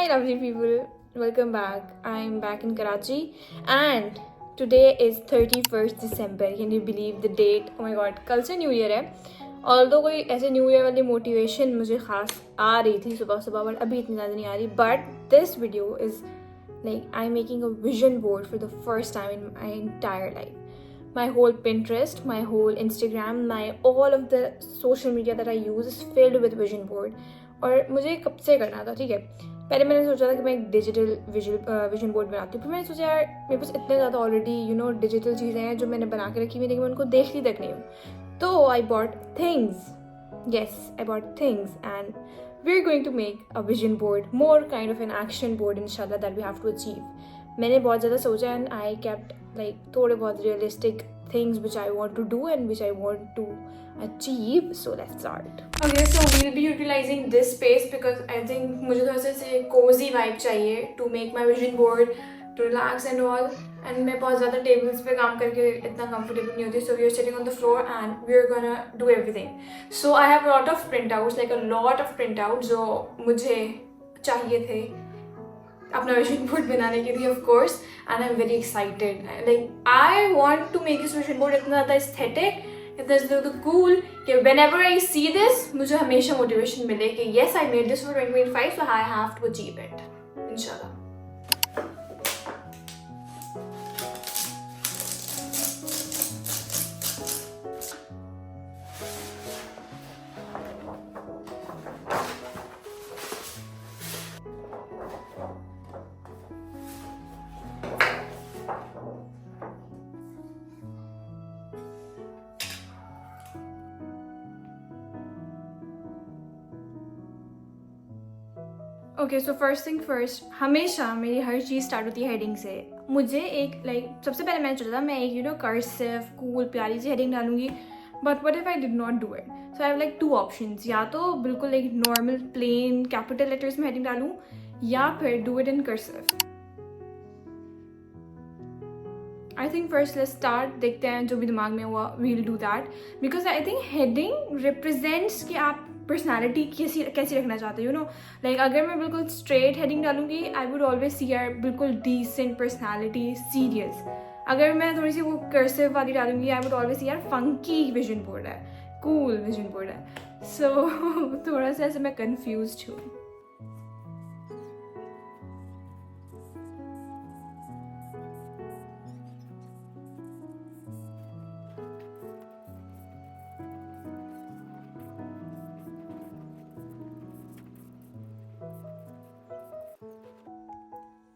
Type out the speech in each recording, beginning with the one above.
Hi lovely people, welcome back. I'm back in Karachi and today is 31st December. Can you believe the date? Oh my god, कल से new year है. Although कोई ऐसे new year वाली motivation मुझे खास आ रही थी सुबह सुबह बट अभी इतनी ज़्यादा नहीं आ रही. But this video is like I'm making a vision board for the first time in my entire life. My whole Pinterest, my whole Instagram, all of the social media that I use is filled with vision board. और मुझे कब से करना था, ठीक है. पहले मैंने सोचा था कि मैं एक डिजिटल विजन बोर्ड बनाती हूँ. फिर मैंने सोचा यार मेरे पास इतने ज़्यादा ऑलरेडी डिजिटल चीज़ें हैं जो मैंने बना के रखी हुई, लेकिन मैं उनको देखती तक नहीं हूँ. तो I bought things. Yes, I bought things and we're going to make a vision board, more kind of an action board inshallah that we have to achieve. मैंने बहुत ज़्यादा सोचा and I kept like थोड़े बहुत realistic things which I want to do and which I want to achieve. So let's start. Okay, so we'll be utilizing this space because I think मुझे थोड़ा सा cozy vibe चाहिए to make my vision board, to relax and all. And मैं बहुत ज़्यादा tables पे काम करके इतना comfortable नहीं होती. So we are sitting on the floor and we are gonna do everything. So I have a lot of printouts, like a lot of printouts जो मुझे चाहिए थे अपना vision board बनाने के लिए, of course. And I'm very excited. Like I want to make this vision board इतना ज़्यादा aesthetic, इतना ज़्यादा cool कि whenever I see this मुझे हमेशा motivation मिले कि yes I made this for 2025, so I have to achieve it, inshallah. Okay so first thing first, हमेशा मेरी हर चीज़ स्टार्ट होती है हेडिंग से. मुझे एक सबसे पहले मैंने सोचा था मैं एक कर्सिव कूल प्यारी सी हेडिंग डालूंगी. But what if I did not do it? So I have like two options. या तो बिल्कुल एक नॉर्मल प्लेन कैपिटल लेटर्स में हेडिंग डालूं या फिर do it in cursive. I think first let's start. देखते हैं जो भी दिमाग में हुआ we'll do that because I think heading represents कि आप पर्सनैलिटी कैसी रखना चाहते हो. लाइक अगर मैं बिल्कुल स्ट्रेट हेडिंग डालूंगी I would always see are बिल्कुल डिसेंट पर्सनैलिटी, सीरियस. अगर मैं थोड़ी सी वो कर्सिव वाली डालूंगी I would always see are funky vision board है, कूल विजन बोर्ड है. सो थोड़ा सा ऐसे मैं कन्फ्यूज हूँ.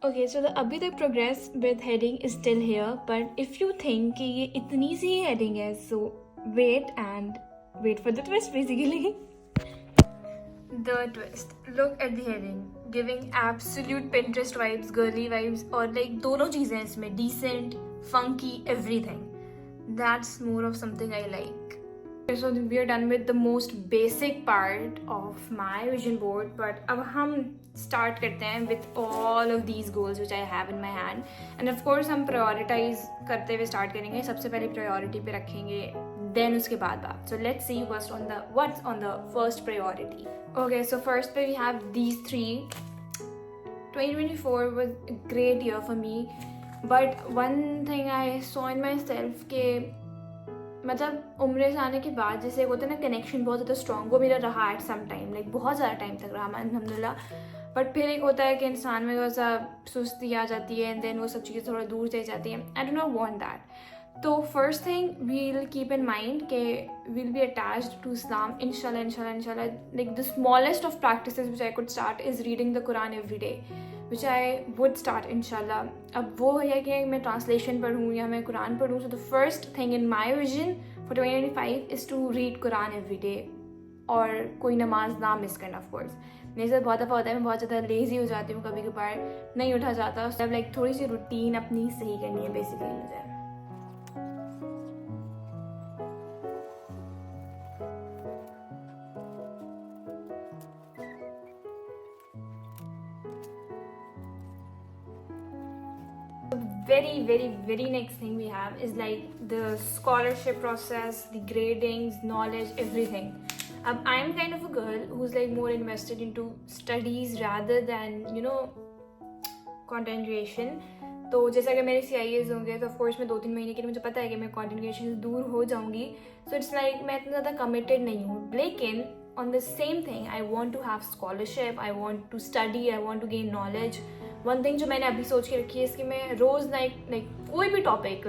Okay, so the अभी तक progress with heading is still here, but if you think कि ये इतनी सी heading है, so wait for the twist basically. The twist. Look at the heading, giving absolute Pinterest vibes, girly vibes, और like दोनों चीज़ें इसमें, decent, funky, everything. That's more of something I like. So we are done with the most basic part of my vision board, but अब हम start करते हैं with all of these goals which I have in my hand. And of course हम prioritize करते हुए start करेंगे. सबसे पहले priority पे रखेंगे, then उसके बाद बात. So let's see what's on the first priority. Okay, so first पे we have these three. 2024 was a great year for me, but one thing I saw in myself कि मतलब उम्र से आने के बाद जैसे होता है ना कनेक्शन बहुत ज़्यादा स्ट्रॉन्ग, वो मेरा रहा एट सम टाइम, लाइक बहुत ज़्यादा टाइम तक रहा अल्हम्दुलिल्लाह. बट फिर एक होता है कि इंसान में थोड़ा सा सुस्ती आ जाती है एंड देन वो सब चीज़ें थोड़ा दूर चली जाती हैं. I do not want that. तो first thing we'll keep in mind के we'll be attached to Islam इंशाल्लाह. Like the smallest of practices which I could start is reading the Quran every day, which I would start inshallah. अब वो है कि मैं translation पढ़ूँ या मैं Quran पढ़ूँ. So the first thing in my vision for 2025 is to read Quran every day और कोई नमाज ना मिस करना. of course मेरे साथ बहुत दफ़ा होता है मैं बहुत ज़्यादा लेज़ी हो जाती हूँ, कभी कभार नहीं उठा जाता. सब लाइक थोड़ी सी रूटीन अपनी सही करनी है बेसिकली मुझे. very next thing we have is like the scholarship process, the gradings, knowledge, everything. अब I am kind of a girl who is like more invested into studies rather than you know content creation. तो जैसे अगर मेरे CIAs होंगे तो of course मैं 2-3 महीने के लिए मुझे पता है कि मैं कंटेंट क्रिएशन से दूर हो जाऊंगी. सो इट्स लाइक मैं इतना ज़्यादा कमिटेड नहीं हूँ. लेकिन on the same thing I want to have scholarship, I want to study, I want to gain knowledge. one thing जो मैंने अभी सोच के रखी है इसकी मैं रोज़ लाइक कोई भी topic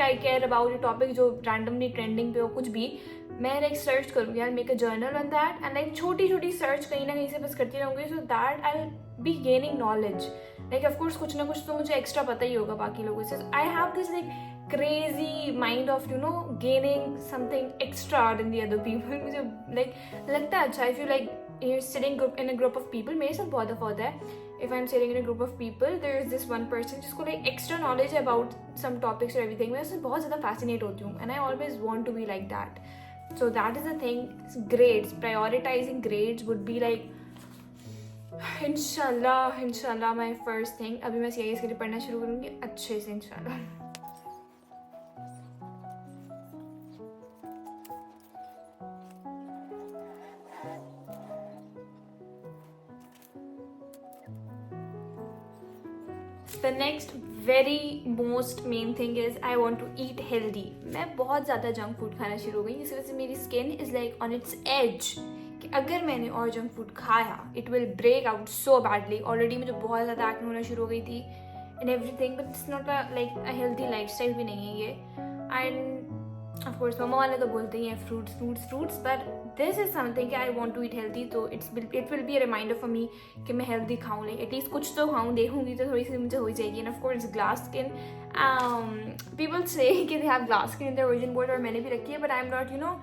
I care about, topic जो रैंडमली ट्रेंडिंग पे हो कुछ भी, मैं लाइक सर्च करूँगी यार, make a journal on that and like छोटी छोटी सर्च कहीं ना कहीं से बस करती रहूँगी. So that I will be gaining knowledge. Like of course कुछ ना कुछ तो मुझे एक्स्ट्रा पता ही होगा बाकी लोगों से. आई have this like crazy mind of you know gaining something extra than the other people. मुझे like लगता है अच्छा. if you like you're sitting in a group of people, मेरे साथ बहुत दफ़ा होता है, if I'm sitting in a group of people there is this one person जिसको like extra knowledge about some topics or everything. मैं उससे बहुत ज़्यादा fascinate होती हूँ and I always want to be like that. So that is the thing. Grades, prioritizing grades would be like इंशाल्लाह my first thing. अभी मैं CIS के लिए पढ़ना शुरू करूँगी अच्छे से इंशाल्लाह. The next very most main thing is I want to eat healthy. मैं बहुत ज़्यादा जंक फूड खाना शुरू हो गई, जिसकी वजह से मेरी skin is like on its edge कि अगर मैंने और जंक फूड खाया it will break out so badly. Already मुझे बहुत ज़्यादा एक्ने होना शुरू हो गई थी and everything, but it's not like a healthy lifestyle भी नहीं है ये. एंड ऑफकोर्स मम्मा वाले तो बोलते ही हैं fruits, but this is something कि I want to eat healthy. तो it will be a reminder for me कि मैं हेल्थी खाऊँ, लाइक एटलीस्ट कुछ तो खाऊँ. देखूँगी तो थोड़ी सी मुझे हो जाएगी. And of course glass skin, people से कि they have glass skin in their virgin board, और मैंने भी रखी है, but I am not you know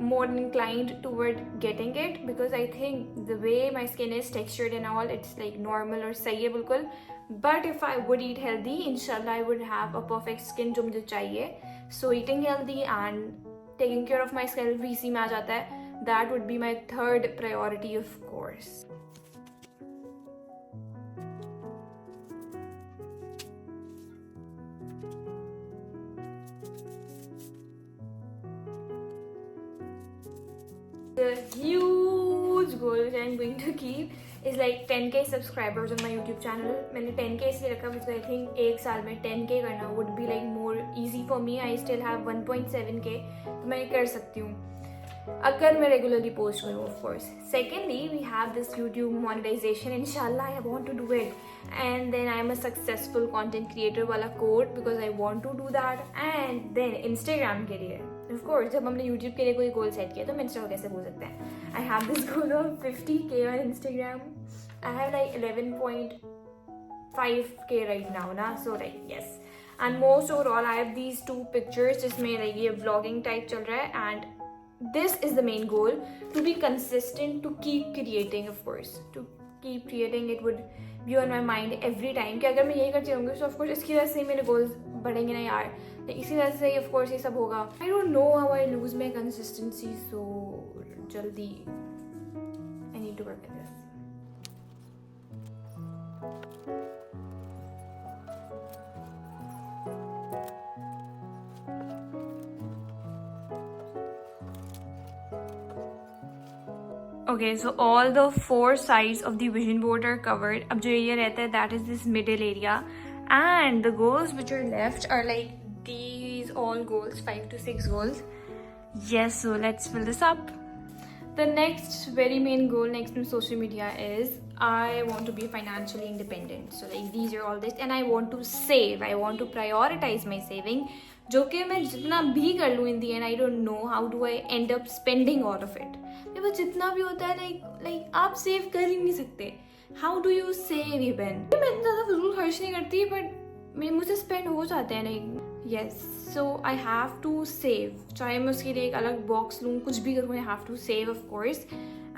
more inclined toward getting it because I think the way my skin is textured and all, it's like normal or sahi hai bilkul. But if I would eat healthy, inshallah I would have a perfect skin जो मुझे चाहिए. So eating healthy and taking care of myself भी इसी में आ जाता है. That would be my third priority of course. The huge goal which I'm going to keep is like 10K subscribers on my YouTube channel. मैंने 10K इसलिए रखा because I think एक साल में 10K करना would be like more easy for me. I still have 1.7K, तो मैं कर सकती हूँ अगर मैं रेगुलरली पोस्ट करूँ of course. Secondly we have this YouTube monetisation. इंशाल्लाह I want to do it and then I am a successful content creator वाला code because I want to do that. And then Instagram के लिए of course जब हमने YouTube के लिए कोई goal set किया तो हम इंस्टा को कैसे भूल सकते हैं. I have this goal of 50K on Instagram. I have like 11.5K right now ना. So like yes. And most overall I have these 2 pictures जिसमें लाइक ये व्लॉगिंग टाइप चल रहा है. And this is the main goal, to be consistent, to keep creating. Of course to keep creating, it would be on my mind every time कि अगर मैं यही करती रहूँगी तो of course इसकी वजह से मेरे goals बढ़ेंगे ना यार. इसी वजह से of course ये सब होगा. I don't know how I lose my consistency so जल्दी. I need to work at this. Okay, so all the 4 sides of the vision board are covered. अब जो area रहता है that is this middle area, and the goals which are left are like these all goals, 5 to 6 goals. Yes, so let's fill this up. The next very main goal next to social media is I want to be financially independent. So like these are all this, and I want to save. I want to prioritize my saving. जो कि मैं जितना भी कर लूँ in the end, I don't know how do I end up spending all of it. वो जितना भी होता है like आप सेव कर ही नहीं सकते. How do you save even? मैं इतना ज़्यादा फजूल खर्च नहीं करती, but मुझे स्पेंड हो जाते हैं like yes. So I have to save. चाहे मैं उसके लिए एक अलग बॉक्स लूँ, कुछ भी करूँ, I have to save of course.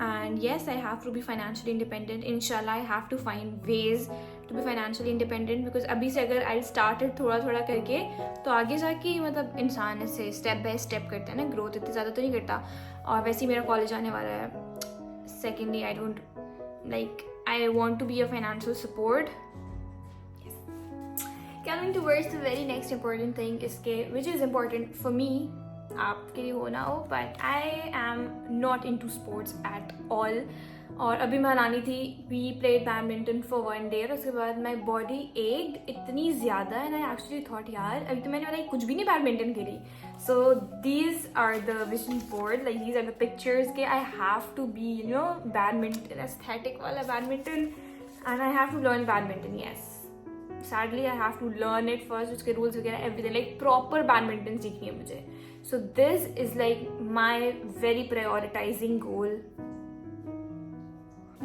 And yes, I have to be financially independent. Inshallah, I have to find ways to be financially independent because अभी से अगर I started थोड़ा थोड़ा करके तो आगे जाके मतलब इंसान ऐसे स्टेप बाय स्टेप करता है ना, ग्रोथ इतनी ज़्यादा तो नहीं करता. और वैसे ही मेरा कॉलेज आने वाला है. Secondly, I don't like, I want to be a financial support. Yes. Coming towards the very next important thing is which is important for me आपके लिए हो ना हो, but I am not into sports at all. और अभी मैं लानी थी, we played badminton for 1 day, और उसके बाद माई बॉडी एक्ड इतनी ज़्यादा, एंड आई एक्चुअली थॉट यार अभी तो मैंने कुछ भी नहीं बैडमिंटन खेली. So these are the vision board, like these are the pictures के I have to be badminton aesthetic वाला badminton, and I have to learn badminton. Yes, sadly I have to learn it first, उसके rules वगैरह everything, like proper badminton सीखनी है मुझे. So this is like my very prioritizing goal.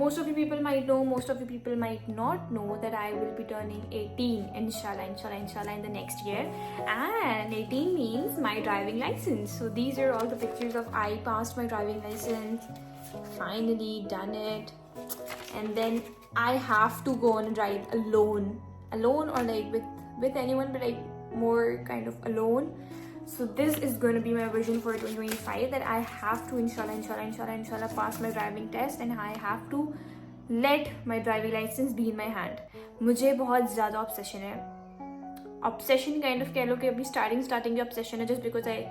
Most of you people might know, most of you people might not know that I will be turning 18 inshallah in the next year, and 18 means my driving license. So these are all the pictures of I passed my driving license, finally done it, and then I have to go on a drive alone or like with anyone, but like more kind of alone. So this is going to be my vision for 2025, that I have to inshallah pass my driving test, and I have to let my driving license be in my hand. मुझे बहुत ज़्यादा obsession है, obsession kind of कह लो कि अभी starting जो obsession है, just because I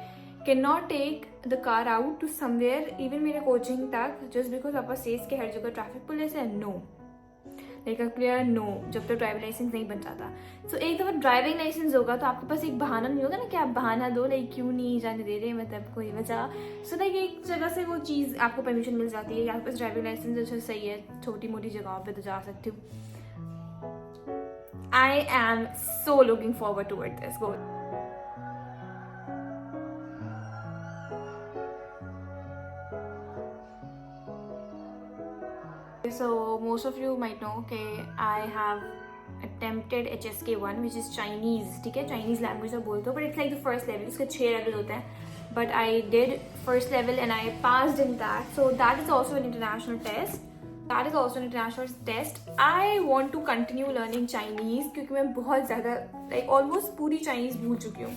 can not take the car out to somewhere, even मेरे कोचिंग तक, जस्ट बिकॉज पापा सेज के हर जगह ट्रैफिक पुलिस है. No, like a clear no, जब तक ड्राइविंग लाइसेंस नहीं बन जाता. सो एक दफ़ा ड्राइविंग लाइसेंस होगा तो आपके पास एक बहाना नहीं होगा ना कि आप बहाना दो, लाइक क्यों नहीं जाने दे रहे, मतलब कोई वजह. सो लाइक एक जगह से वो चीज़ आपको परमिशन मिल जाती है कि आपके पास ड्राइविंग लाइसेंस अच्छा सही है, छोटी मोटी जगहों पे तो जा सकती हूँ. I am so looking forward toward this goal. So most of you might know कि I have attempted HSK1, which is Chinese. ठीक है, Chinese language आप बोलते हो, but it's like the first level. इसके 6 levels होते हैं, but I did first level and I passed in that. So that is also an international test. I want to continue learning Chinese क्योंकि मैं बहुत ज़्यादा like almost पूरी Chinese भूल चुकी हूँ.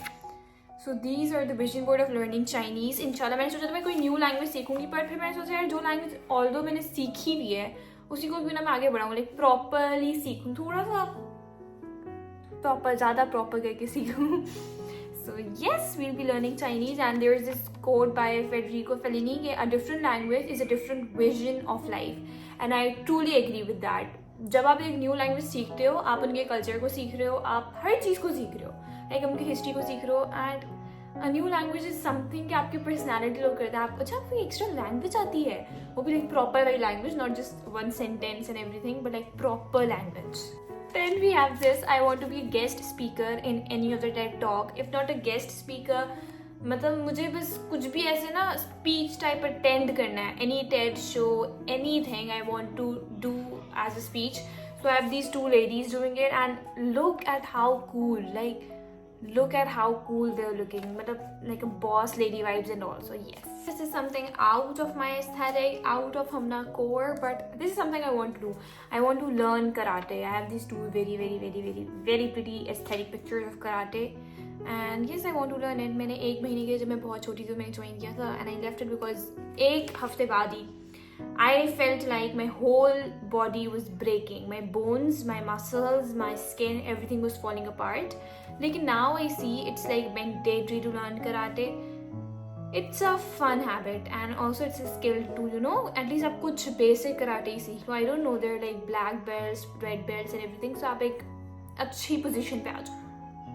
So these are the vision board of learning Chinese. इंशाल्लाह मैंने सोचा था मैं कोई न्यू लैंग्वेज सीखूंगी, पर फिर मैंने सोचा यार जो लैंग्वेज ऑल्दो मैंने सीखी भी है उसी को भी ना मैं आगे बढ़ाऊँ, लाइक प्रॉपरली सीखूँ, थोड़ा सा प्रॉपर, ज़्यादा प्रॉपर करके सीखूँ. So yes, we'll be learning Chinese, and there is this quote by Federico Fellini कि a different language is a different vision of life, and I truly agree with that. जब आप एक new language सीखते हो, आप उनके culture को सीख रहे हो, आप हर चीज़ को सीख रहे हो, लाइक उनकी हिस्ट्री को सीख रहे हो, and a new language is something कि आपकी पर्सनैलिटी लोग करते हैं. आप अच्छा आपको एक्स्ट्रा लैंग्वेज आती है, वो भी लाइक प्रॉपर वाली language, not just one sentence and everything, but like proper language. Then we have this, I want to be a guest speaker in any of the TED talk. If not a guest speaker, मतलब मुझे बस कुछ भी ऐसे ना speech type attend करना है, any TED show, anything I want to do as a speech. So I have these 2 ladies doing it, and look at how cool, like look at how cool they're looking, मतलब like a boss lady vibes and all. So yes, this is something out of my aesthetic, out of Hamna core, but this is something I want to do. I want to learn karate. I have these 2 very pretty aesthetic pictures of karate, and yes, I want to learn it. मैंने 1 महीने के जब मैं बहुत छोटी थी मैंने join किया था, and I left it because 1 हफ्ते बाद ही I felt like my whole body was breaking. My bones, my muscles, my skin, everything was falling apart. Like now I see it's like mandatory to learn karate. It's a fun habit, and also it's a skill to, you know, at least आप कुछ basic karate सीख लो. I don't know, they're like black belts, red belts and everything. So आप एक अच्छी position पे आ जाओ.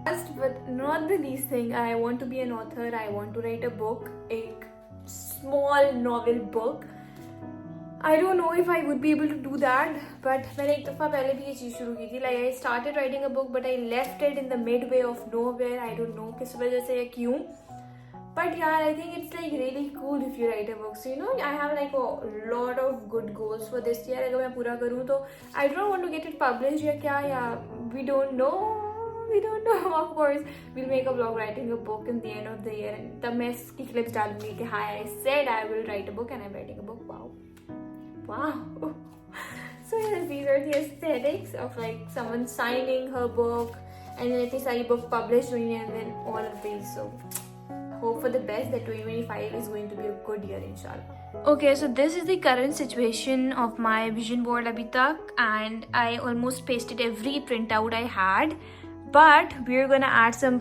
Last but not the least thing, I want to be an author. I want to write a book, एक small novel book. I don't know if I would be able to do that, but मैंने एक दफ़ा पहले भी ये चीज़ शुरू की थी. Like I started writing a book, but I left it in the midway of nowhere. I don't know किस वजह से या क्यों. But yeah, I think it's like really cool if you write a book. So you know, I have like a lot of good goals for this year. अगर मैं पूरा करूँ तो I don't want to get it published या क्या, या we don't know. Of course, we'll make a vlog writing a book in the end of the year, and तब मैं इसकी clips डालूंगी कि hi, I said I will write a book and I'm writing a book. Wow. So yes, these are the aesthetics of like someone signing her book, and then इतनी सारी book published हुई हैं, and then all of these. So hope for the best that 2025 is going to be a good year, inshallah. Okay, so this is the current situation of my vision board abhi tak, and I almost pasted every printout I had. but we're gonna add some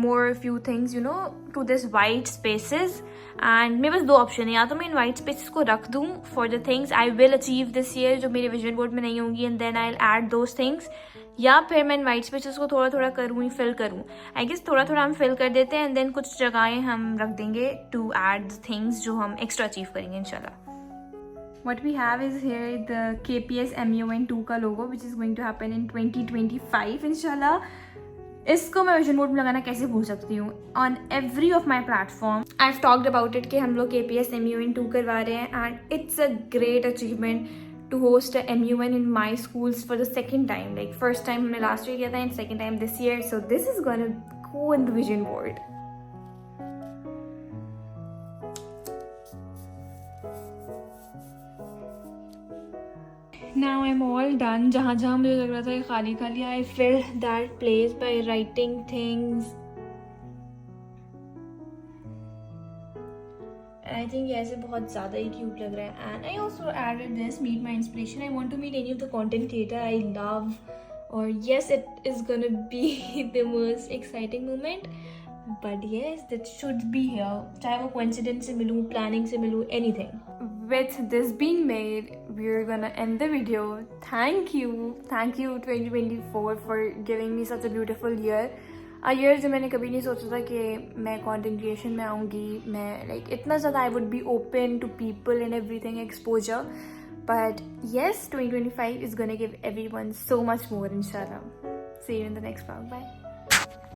more few things, you know, to this white spaces. And मेरे पास दो option है, या तो मैं इन white spaces को रख दूँ for the things I will achieve this year जो मेरे vision board में नहीं होंगी, and then I'll add those things, या फिर मैं इन white spaces को थोड़ा थोड़ा करूँ, फिल करूँ. I guess थोड़ा थोड़ा हम फिल कर देते हैं, and then कुछ जगहें हम रख देंगे to add the things जो हम extra achieve करेंगे इंशाल्लाह. What we have is here the KPS MUN2 का logo which is going to happen in 2025 इंशाल्लाह. इसको मैं विजन बोर्ड में लगाना कैसे भूल सकती हूँ. On every of my platform I have talked about it कि हम लोग KPS MUN2 करवा रहे हैं, and it's a great achievement to host a MUN in my schools for the second time. Like first time हमने last year किया था and second time this year, so this is gonna go in the vision board. Now I'm all done. जहाँ जहाँ मुझे लग रहा था कि खाली खाली, I filled that place by writing things. And I think ऐसे बहुत ज़्यादा ही cute लग रहा है. And I also added this, meet my inspiration. I want to meet any of the content creator I love. Or yes, it is gonna be the most exciting moment. But yes, that should be here. चाहे वो coincidence से मिलूँ, planning से मिलूँ, anything. With this being made, we're gonna end the video. Thank you 2024 for giving me such a beautiful year. A year जो मैंने कभी नहीं सोचा था कि मैं content creation में आऊँगी. मैं like इतना ज़्यादा I would be open to people and everything, exposure. But yes, 2025 is gonna give everyone so much more, inshallah. See you in the next vlog. Bye.